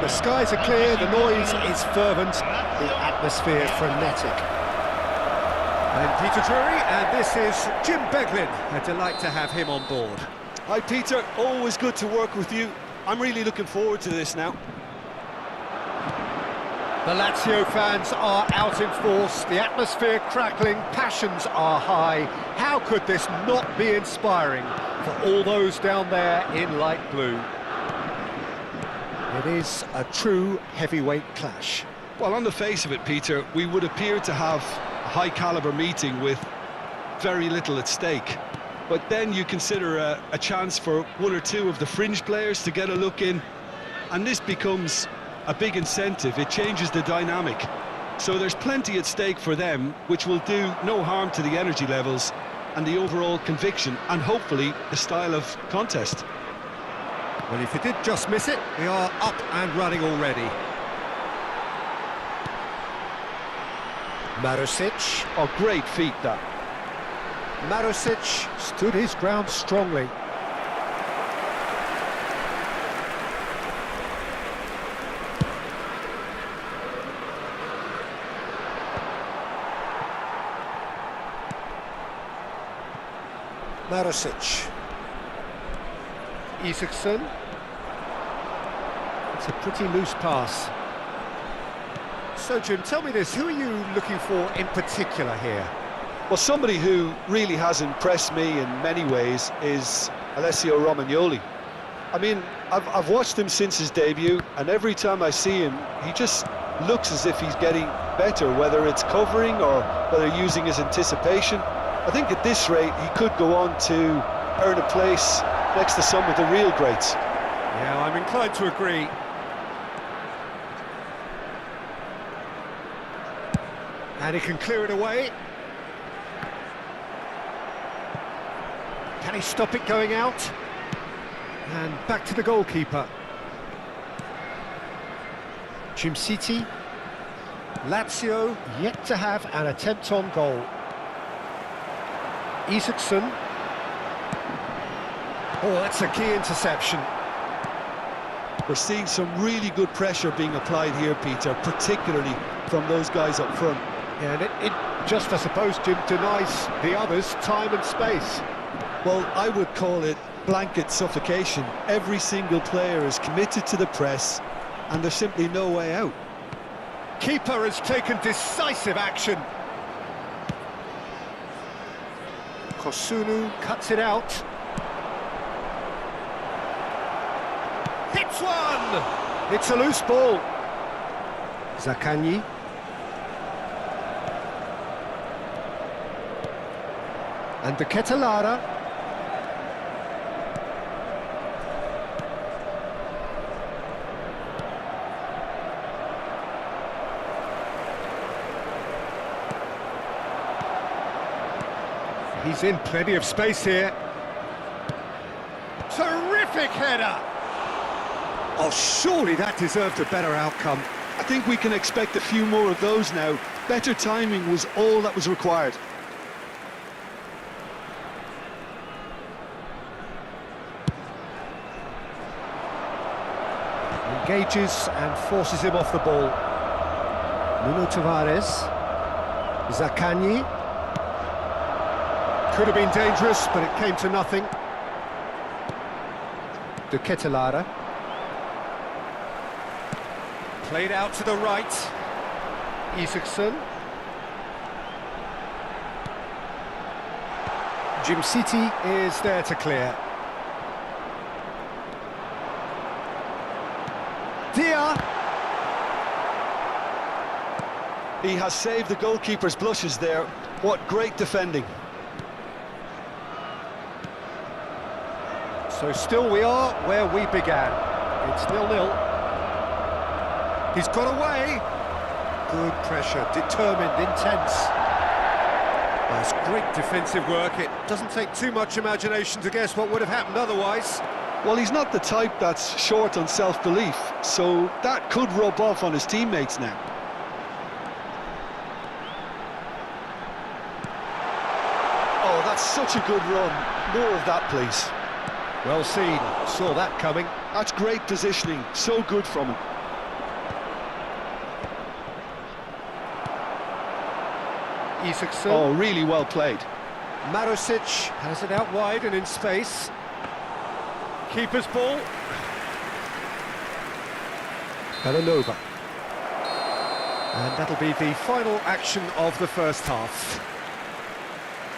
The skies are clear, the noise is fervent, the atmosphere frenetic. I'm Peter Drury, and this is Jim Beglin. A delight to have him on board. Hi Peter, always good to work with you. I'm really looking forward to this now. The Lazio fans are out in force, the atmosphere crackling, passions are high. How could this not be inspiring for all those down there in light blue? It is a true heavyweight clash. Well, on the face of it, Peter, we would appear to have a high-caliber meeting with very little at stake. But then you consider a chance for one or two of the fringe players to get a look in, and this becomes a big incentive. It changes the dynamic. So there's plenty at stake for them, which will do no harm to the energy levels and the overall conviction, and hopefully the style of contest. Well, if you did just miss it, we are up and running already. Marusic. Oh, great feat, that. Marusic stood his ground strongly. Marusic. Isaacson. It's a pretty loose pass. So, Jim, tell me this, who are you looking for in particular here? Well, somebody who really has impressed me in many ways is Alessio Romagnoli. I mean, I've watched him since his debut, and every time I see him, he just looks as if he's getting better, whether it's covering or whether using his anticipation. I think at this rate, he could go on to earn a place next to some of the real greats. Yeah, I'm inclined to agree. And he can clear it away. Can he stop it going out? And back to the goalkeeper. City. Lazio yet to have an attempt on goal. Isaacson. Oh, that's a key interception. We're seeing some really good pressure being applied here, Peter, particularly from those guys up front. Yeah, and it just, I suppose, Jim, denies the others time and space. Well, I would call it blanket suffocation. Every single player is committed to the press, and there's simply no way out. Keeper has taken decisive action. Kosunu cuts it out. Hits one! It's a loose ball. Zaccagni. And De Ketelaere. He's in plenty of space here. Terrific header! Oh, surely that deserved a better outcome. I think we can expect a few more of those now. Better timing was all that was required. Engages and forces him off the ball. Nuno Tavares. Zaccagni. Could have been dangerous, but it came to nothing. De Ketelaere. Played out to the right. Isaacson. City is there to clear. Dia. He has saved the goalkeeper's blushes there. What great defending. So still we are where we began. It's 0-0. He's got away. Good pressure, determined, intense. That's great defensive work. It doesn't take too much imagination to guess what would have happened otherwise. Well, he's not the type that's short on self-belief, so that could rub off on his teammates now. Oh, that's such a good run. More of that, please. Well seen, saw that coming. That's great positioning, so good from him. Isaacson. Oh, really well played. Marusic has it out wide and in space. Keeper's ball. Belanova. And that'll be the final action of the first half.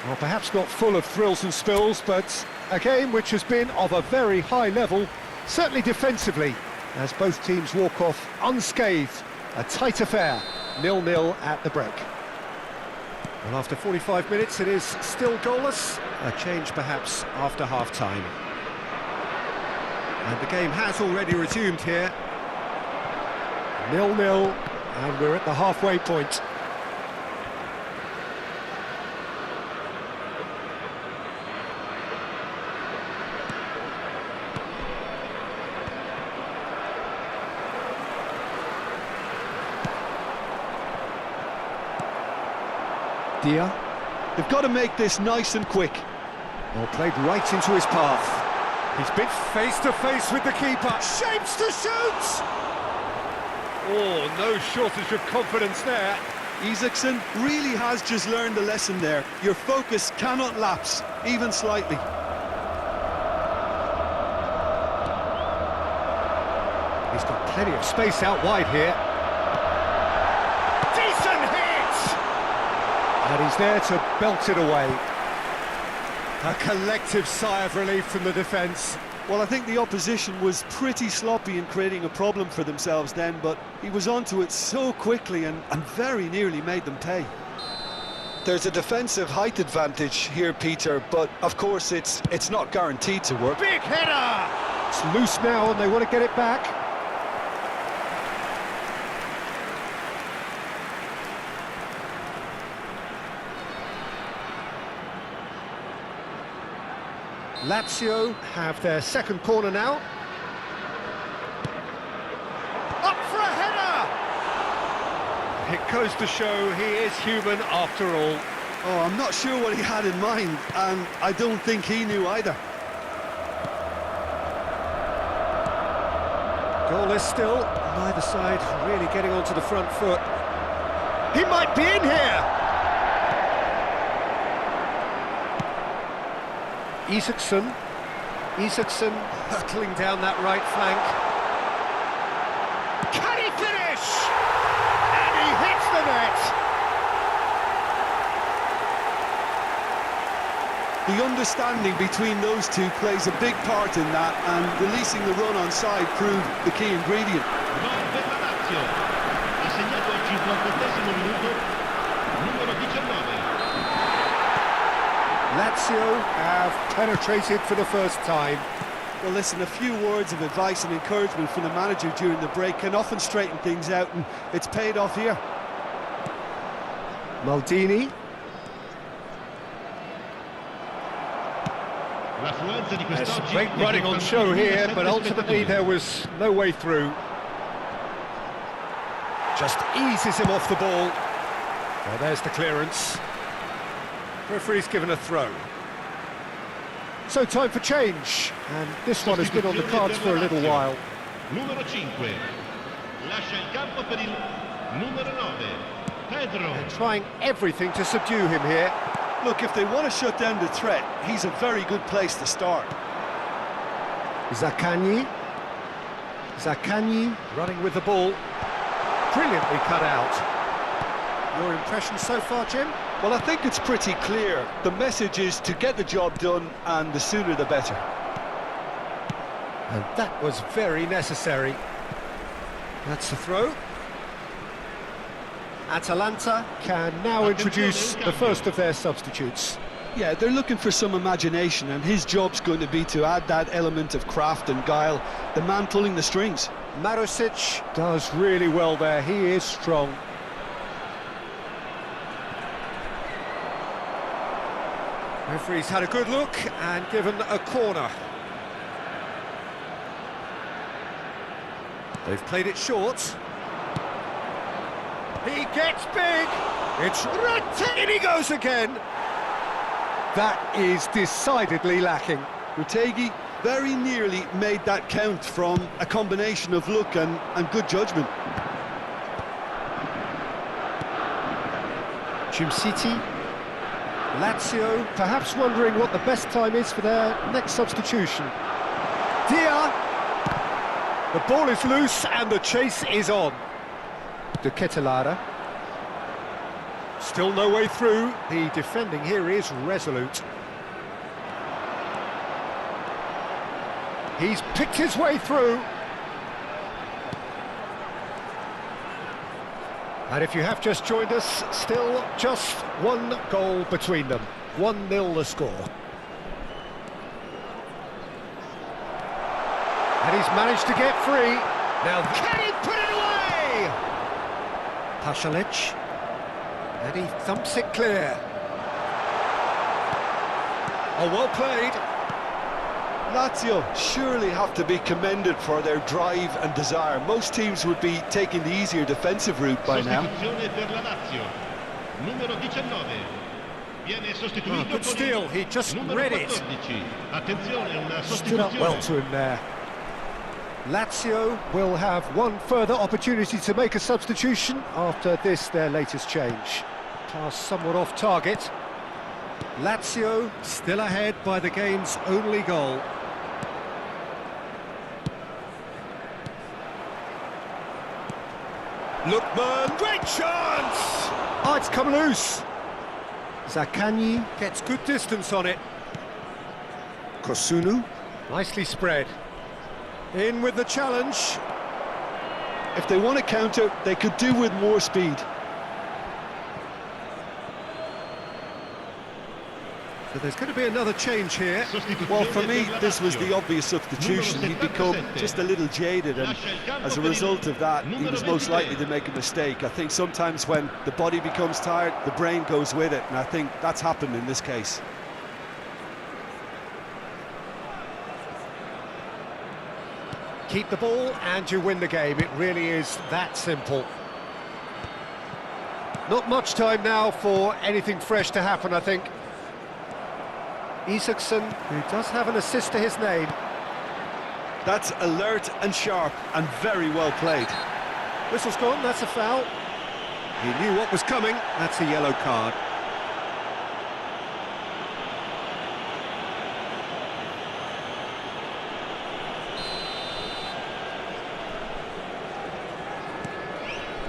Well, perhaps not full of thrills and spills, but a game which has been of a very high level, certainly defensively, as both teams walk off unscathed. A tight affair, 0-0 at the break. Well, after 45 minutes, it is still goalless. A change, perhaps, after half-time. And the game has already resumed here. 0-0, and we're at the halfway point. Dia. They've got to make this nice and quick. Well, played right into his path. He's been face to face with the keeper. Shapes to shoot! Oh, no shortage of confidence there. Isaacson really has just learned a lesson there. Your focus cannot lapse, even slightly. He's got plenty of space out wide here. Decent hit! And he's there to belt it away. A collective sigh of relief from the defence. Well, I think the opposition was pretty sloppy in creating a problem for themselves then, but he was onto it so quickly and very nearly made them pay. There's a defensive height advantage here, Peter, but of course it's not guaranteed to work. Big header! It's loose now and they want to get it back. Lazio have their second corner now. Up for a header! It goes to show he is human after all. Oh, I'm not sure what he had in mind, and I don't think he knew either. Goalless still, neither side really getting onto the front foot. He might be in here! Isaacson hurtling down that right flank. Can he finish? And he hits the net! The understanding between those two plays a big part in that, and releasing the run on side proved the key ingredient. Gol per la Lazio. Ha segnato al 58esimo minuto numero 19. Lazio have penetrated for the first time. Well, listen, a few words of advice and encouragement from the manager during the break can often straighten things out, and it's paid off here. Maldini. There's great running on show here, but ultimately there was no way through. Just eases him off the ball. Well, there's the clearance. Referee's given a throw. So time for change, and this one has been on the cards for a little while. Numero 5. Lascia il campo per il numero 9. Pedro. And trying everything to subdue him here. Look, if they want to shut down the threat, he's a very good place to start. Zaccagni running with the ball. Brilliantly cut out. Your impression so far, Jim? Well, I think it's pretty clear. The message is to get the job done, and the sooner the better. And that was very necessary. That's the throw. Atalanta can now introduce the first of their substitutes. Yeah, they're looking for some imagination, and his job's going to be to add that element of craft and guile, the man pulling the strings. Marusic does really well there, he is strong. Referee's had a good look and given a corner. They've played it short. He gets big. It's and he goes again. That is decidedly lacking. Retegui very nearly made that count from a combination of luck and good judgment. Jim City. Lazio perhaps wondering what the best time is for their next substitution. Dia! The ball is loose and the chase is on. De Ketelara. Still no way through. The defending here is resolute. He's picked his way through. And if you have just joined us, still just one goal between them. 1-0 the score. And he's managed to get free. Now can he put it away? Pasalic. And he thumps it clear. Oh, well played. Lazio surely have to be commended for their drive and desire. Most teams would be taking the easier defensive route by now. Sostituzione per la Lazio. Numero 19. Viene sostituito Good steal, he just read it. 14. Attenzione, una Stood up well to him there. Lazio will have one further opportunity to make a substitution after this, their latest change. Pass somewhat off target. Lazio still ahead by the game's only goal. Lookman, great chance! Oh, it's come loose. Zaccagni gets good distance on it. Kosunu, nicely spread. In with the challenge. If they want to counter, they could do with more speed. So there's going to be another change here. Well, for me, this was the obvious substitution. He'd become just a little jaded, and as a result of that, he was most likely to make a mistake. I think sometimes when the body becomes tired, the brain goes with it, and I think that's happened in this case. Keep the ball and you win the game. It really is that simple. Not much time now for anything fresh to happen, I think. Isaacson, who does have an assist to his name. That's alert and sharp and very well played. Whistle's gone, that's a foul. He knew what was coming, that's a yellow card.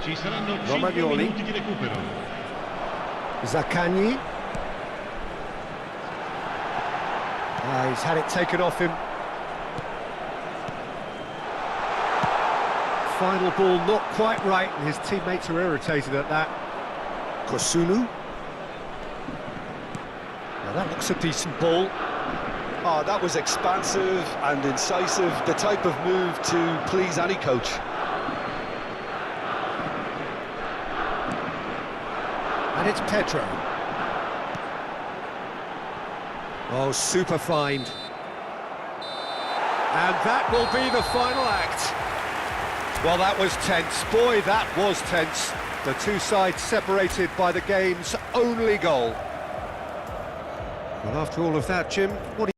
Ci saranno 5 Romagnoli. minuti di recupero. Zaccagni. He's had it taken off him. Final ball not quite right, and his teammates are irritated at that. Kosunu. Now that looks a decent ball. Oh, that was expansive and incisive, the type of move to please any coach. And it's Pedro. Oh, super find. And that will be the final act. Well, that was tense. Boy, that was tense. The two sides separated by the game's only goal. Well, after all of that, Jim, what do you